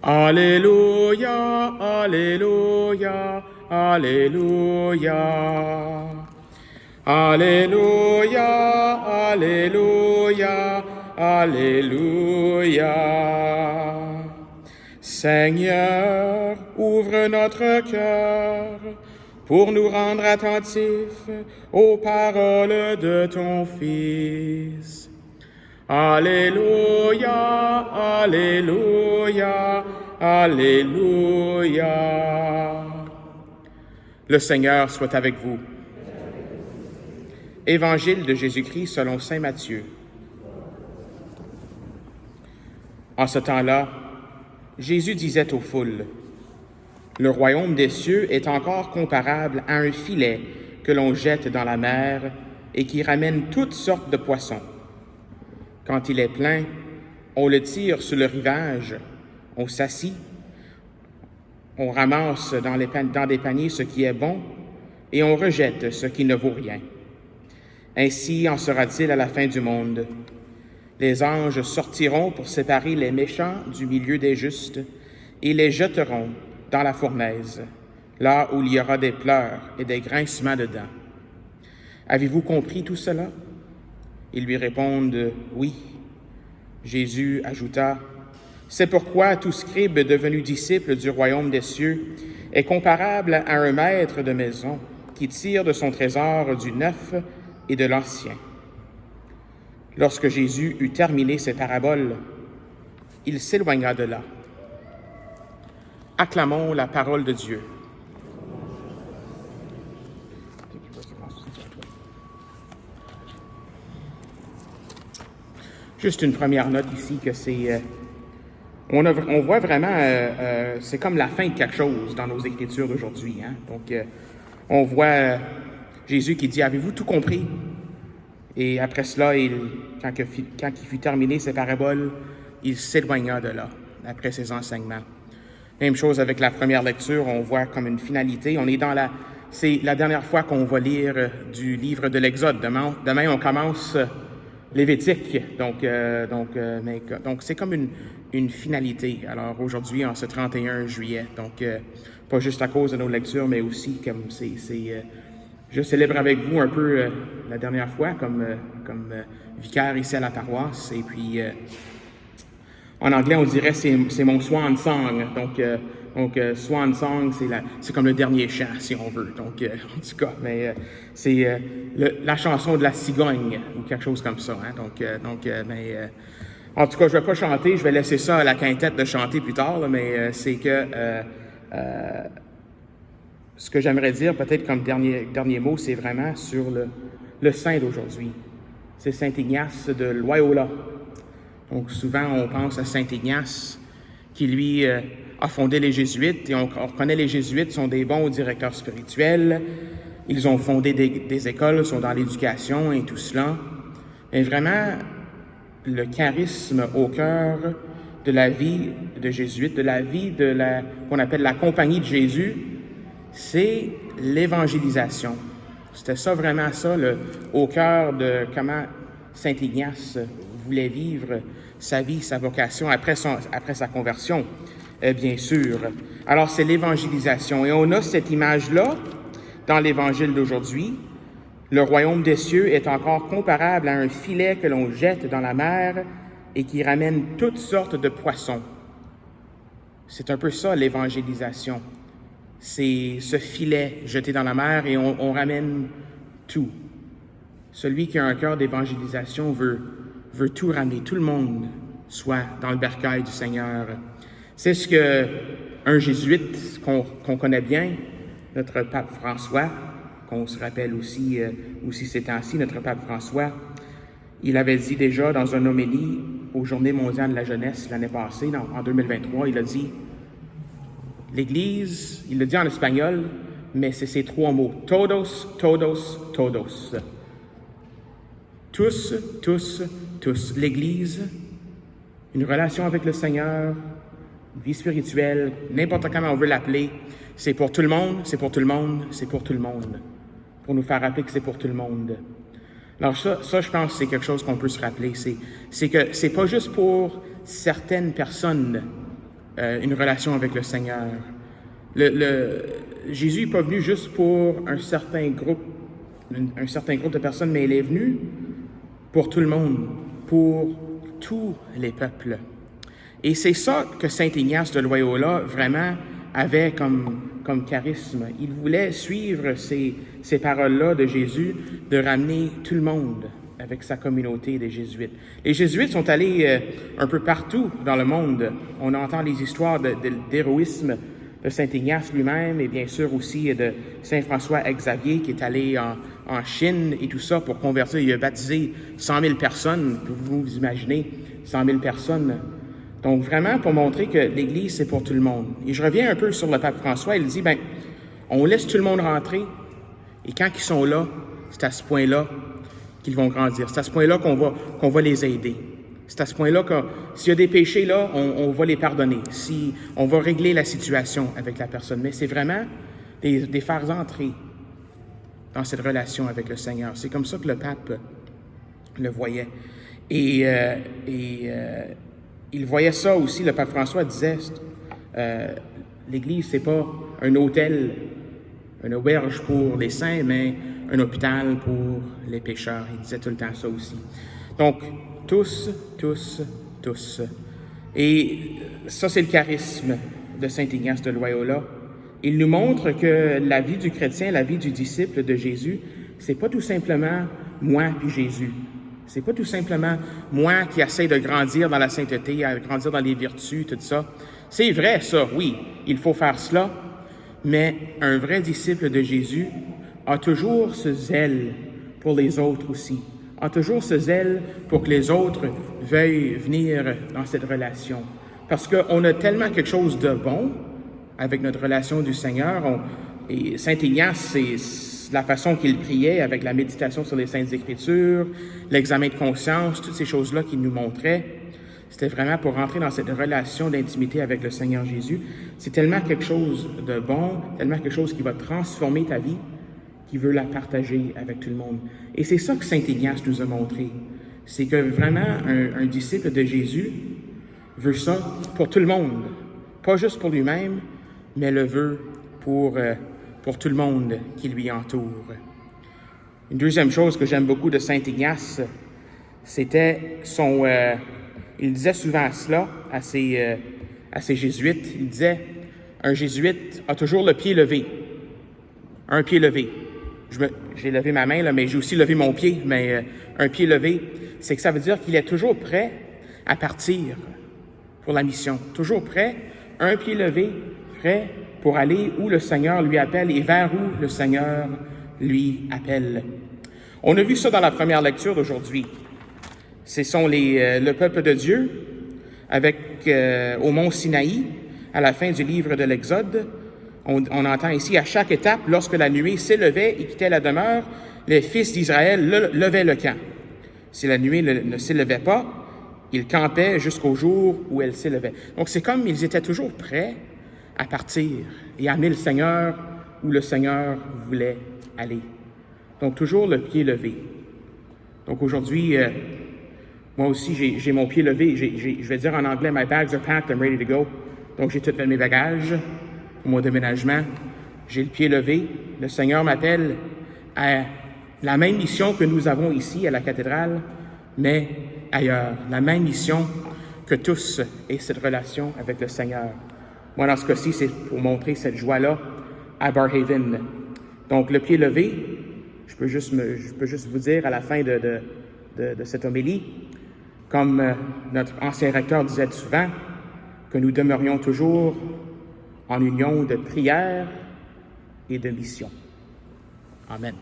Alléluia, Alléluia, Alléluia. Alléluia, Alléluia, Alléluia. Seigneur, ouvre notre cœur pour nous rendre attentifs aux paroles de ton Fils. Alléluia, Alléluia, Alléluia. Le Seigneur soit avec vous. Évangile de Jésus-Christ selon saint Matthieu. En ce temps-là, Jésus disait aux foules, « Le royaume des cieux est encore comparable à un filet que l'on jette dans la mer et qui ramène toutes sortes de poissons. Quand il est plein, on le tire sur le rivage, on s'assit, on ramasse dans des paniers ce qui est bon et on rejette ce qui ne vaut rien. Ainsi en sera-t-il à la fin du monde. Les anges sortiront pour séparer les méchants du milieu des justes et les jetteront dans la fournaise, là où il y aura des pleurs et des grincements de dents. Avez-vous compris tout cela? » Ils lui répondent « Oui. » Jésus ajouta, « C'est pourquoi tout scribe devenu disciple du royaume des cieux est comparable à un maître de maison qui tire de son trésor du neuf et de l'ancien. » Lorsque Jésus eut terminé ses paraboles, il s'éloigna de là. Acclamons la parole de Dieu. Juste une première note ici que c'est... on voit vraiment... c'est comme la fin de quelque chose dans nos Écritures d'aujourd'hui. Hein? Donc, on voit Jésus qui dit « Avez-vous tout compris? » Et après cela, quand il fut terminé ses paraboles, il s'éloigna de là, après ses enseignements. Même chose avec la première lecture, on voit comme une finalité. C'est la dernière fois qu'on va lire du livre de l'Exode. Demain on commence Lévitique. Donc c'est comme une finalité. Alors aujourd'hui, en ce 31 juillet, donc pas juste à cause de nos lectures, mais aussi comme je célèbre avec vous un peu la dernière fois comme vicaire ici à la paroisse. Et puis, en anglais, on dirait c'est mon swan song. Donc swan song, c'est comme le dernier chant, si on veut. Donc, en tout cas, mais c'est la chanson de la cigogne ou quelque chose comme ça. Hein? En tout cas, je vais pas chanter. Je vais laisser ça à la quintette de chanter plus tard. Là, mais c'est que... ce que j'aimerais dire, peut-être comme dernier mot, c'est vraiment sur le saint d'aujourd'hui. C'est Saint Ignace de Loyola. Donc souvent, on pense à Saint Ignace, qui lui a fondé les Jésuites, et on reconnaît les Jésuites sont des bons directeurs spirituels. Ils ont fondé des écoles, sont dans l'éducation et tout cela. Mais vraiment, le charisme au cœur de la vie de Jésuite, de la vie qu'on appelle la compagnie de Jésus, c'est l'évangélisation. C'était ça, vraiment ça, au cœur de comment Saint Ignace voulait vivre sa vie, sa vocation après sa conversion, bien sûr. Alors, c'est l'évangélisation. Et on a cette image-là dans l'Évangile d'aujourd'hui. Le royaume des cieux est encore comparable à un filet que l'on jette dans la mer et qui ramène toutes sortes de poissons. C'est un peu ça, l'évangélisation. C'est ce filet jeté dans la mer et on ramène tout. Celui qui a un cœur d'évangélisation veut tout ramener, tout le monde soit dans le bercail du Seigneur. C'est ce que un jésuite qu'on connaît bien, notre pape François, qu'on se rappelle aussi ces temps-ci, notre pape François, il avait dit déjà dans une homélie aux Journées mondiales de la jeunesse l'année passée, en 2023, il a dit l'Église, il le dit en espagnol, mais c'est ces trois mots. Todos, todos, todos. Tous, tous, tous. L'Église, une relation avec le Seigneur, une vie spirituelle, n'importe comment on veut l'appeler, c'est pour tout le monde, c'est pour tout le monde, c'est pour tout le monde. Pour nous faire rappeler que c'est pour tout le monde. Alors ça, je pense que c'est quelque chose qu'on peut se rappeler. C'est que c'est pas juste pour certaines personnes une relation avec le Seigneur. Jésus n'est pas venu juste pour un certain groupe de personnes, mais il est venu pour tout le monde, pour tous les peuples. Et c'est ça que Saint Ignace de Loyola vraiment avait comme charisme. Il voulait suivre ces paroles-là de Jésus, de ramener tout le monde avec sa communauté des Jésuites. Les Jésuites sont allés un peu partout dans le monde. On entend les histoires d'héroïsme de Saint Ignace lui-même et bien sûr aussi de Saint François Xavier qui est allé en Chine et tout ça pour convertir. Il a baptisé 100 000 personnes, vous imaginez, 100 000 personnes. Donc vraiment pour montrer que l'Église, c'est pour tout le monde. Et je reviens un peu sur le pape François, il dit, on laisse tout le monde rentrer et quand ils sont là, c'est à ce point-là qu'ils vont grandir. C'est à ce point-là qu'on va les aider. C'est à ce point-là que s'il y a des péchés là, on va les pardonner. Si on va régler la situation avec la personne. Mais c'est vraiment des faire entrer dans cette relation avec le Seigneur. C'est comme ça que le pape le voyait. Et il voyait ça aussi. Le pape François disait, l'Église, c'est pas un hôtel, une auberge pour les saints, mais un hôpital pour les pécheurs. Il disait tout le temps ça aussi. Donc, tous. Et ça, c'est le charisme de Saint Ignace de Loyola. Il nous montre que la vie du chrétien, la vie du disciple de Jésus, c'est pas tout simplement moi puis Jésus. C'est pas tout simplement moi qui essaie de grandir dans la sainteté, à grandir dans les vertus, tout ça. C'est vrai, ça, oui, il faut faire cela, mais un vrai disciple de Jésus a toujours ce zèle pour les autres aussi, a toujours ce zèle pour que les autres veuillent venir dans cette relation. Parce qu'on a tellement quelque chose de bon avec notre relation du Seigneur. Et Saint Ignace, c'est la façon qu'il priait avec la méditation sur les Saintes Écritures, l'examen de conscience, toutes ces choses-là qu'il nous montrait. C'était vraiment pour rentrer dans cette relation d'intimité avec le Seigneur Jésus. C'est tellement quelque chose de bon, tellement quelque chose qui va transformer ta vie, qui veut la partager avec tout le monde. Et c'est ça que Saint Ignace nous a montré. C'est que vraiment, un disciple de Jésus veut ça pour tout le monde. Pas juste pour lui-même, mais le veut pour tout le monde qui lui entoure. Une deuxième chose que j'aime beaucoup de Saint Ignace, c'était il disait souvent cela à ses jésuites. Il disait, un jésuite a toujours le pied levé. Un pied levé. J'ai levé ma main, là, mais j'ai aussi levé mon pied. Mais un pied levé, c'est que ça veut dire qu'il est toujours prêt à partir pour la mission. Toujours prêt, un pied levé, prêt pour aller où le Seigneur lui appelle et vers où le Seigneur lui appelle. On a vu ça dans la première lecture d'aujourd'hui. Ce sont le peuple de Dieu avec au mont Sinaï, à la fin du livre de l'Exode. On entend ici, à chaque étape, lorsque la nuée s'élevait et quittait la demeure, les fils d'Israël levaient le camp. Si la nuée ne s'élevait pas, ils campaient jusqu'au jour où elle s'élevait. Donc c'est comme ils étaient toujours prêts à partir et à amener le Seigneur où le Seigneur voulait aller. Donc toujours le pied levé. Donc aujourd'hui, moi aussi, j'ai mon pied levé. Je vais dire en anglais, my bags are packed, I'm ready to go. Donc j'ai tout fait mes bagages pour mon déménagement. J'ai le pied levé. Le Seigneur m'appelle à la même mission que nous avons ici à la cathédrale, mais ailleurs. La même mission que tous aient cette relation avec le Seigneur. Moi, dans ce cas-ci, c'est pour montrer cette joie-là à Barrhaven. Donc, le pied levé, je peux juste vous dire à la fin de cette homélie, comme notre ancien recteur disait souvent, que nous demeurions toujours en union de prière et de mission. Amen.